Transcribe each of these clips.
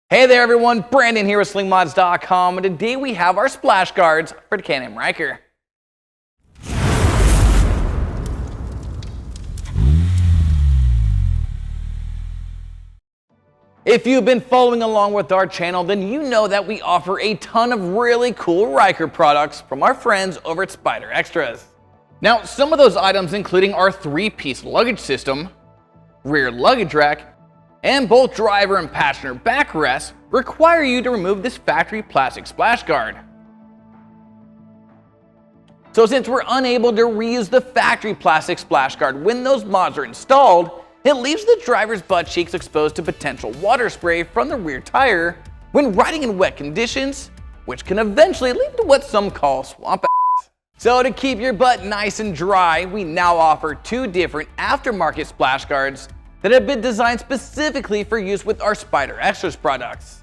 Hey there everyone, Brandon here with Slingmods.com, and today we have our splash guards for the Can-Am Ryker. If you've been following along with our channel, then you know that we offer a ton of really cool Ryker products from our friends over at SpyderExtras. Now, some of those items including our 3-piece luggage system, rear luggage rack, and both driver and passenger backrests require you to remove this factory plastic splash guard. So since we're unable to reuse the factory plastic splash guard when those mods are installed, it leaves the driver's butt cheeks exposed to potential water spray from the rear tire when riding in wet conditions, which can eventually lead to what some call swamp ass. So to keep your butt nice and dry, we now offer 2 different aftermarket splash guards that have been designed specifically for use with our SpyderExtras products.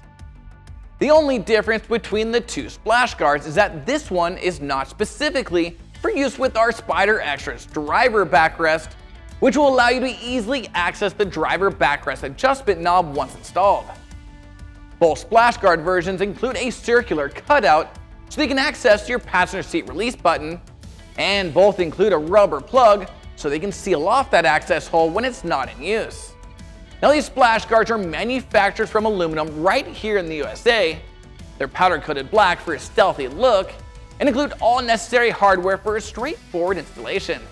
The only difference between the 2 splash guards is that this one is not specifically for use with our SpyderExtras Driver Backrest, which will allow you to easily access the driver backrest adjustment knob once installed. Both splash guard versions include a circular cutout so you can access your passenger seat release button, and both include a rubber plug so they can seal off that access hole when it's not in use. Now, these splash guards are manufactured from aluminum right here in the USA. They're powder coated black for a stealthy look and include all necessary hardware for a straightforward installation.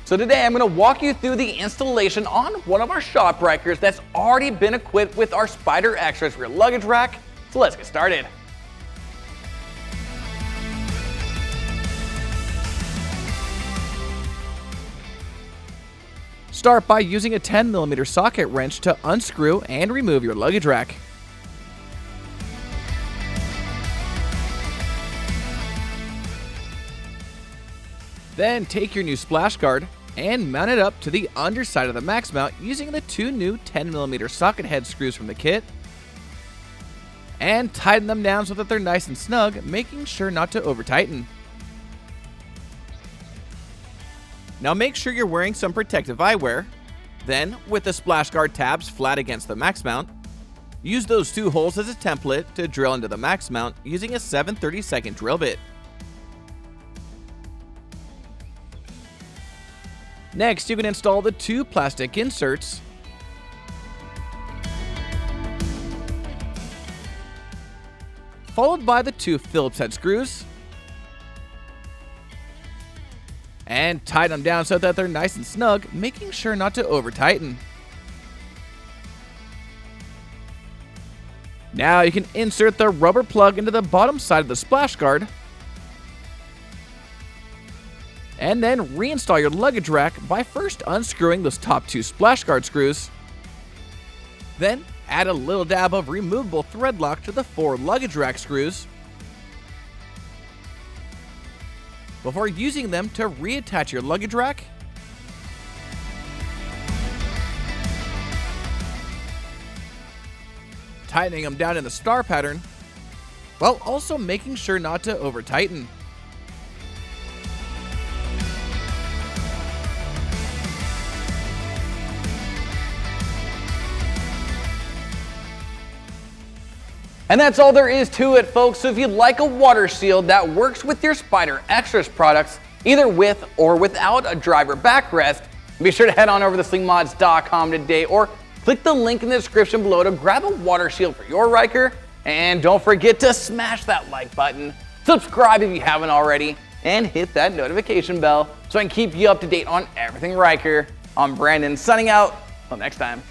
So today I'm going to walk you through the installation on one of our shop Rykers that's already been equipped with our SpyderExtras rear luggage rack. So let's get started. Start by using a 10mm socket wrench to unscrew and remove your luggage rack. Then take your new splash guard and mount it up to the underside of the max mount using the 2 new 10mm socket head screws from the kit, and tighten them down so that they're nice and snug, making sure not to over tighten. Now make sure you're wearing some protective eyewear. Then, with the splash guard tabs flat against the max mount, use those 2 holes as a template to drill into the max mount using a 7/32 drill bit. Next, you can install the 2 plastic inserts, followed by the 2 Phillips head screws, and tighten them down so that they're nice and snug, making sure not to over tighten. Now you can insert the rubber plug into the bottom side of the splash guard, and then reinstall your luggage rack by first unscrewing those top 2 splash guard screws. Then add a little dab of removable thread lock to the 4 luggage rack screws before using them to reattach your luggage rack, tightening them down in the star pattern, while also making sure not to over tighten. And that's all there is to it, folks. So if you'd like a water shield that works with your SpyderExtras products, either with or without a driver backrest, be sure to head on over to Slingmods.com today, or click the link in the description below to grab a water shield for your Ryker. And don't forget to smash that like button, subscribe if you haven't already, and hit that notification bell so I can keep you up to date on everything Ryker. I'm Brandon, signing out. Till next time.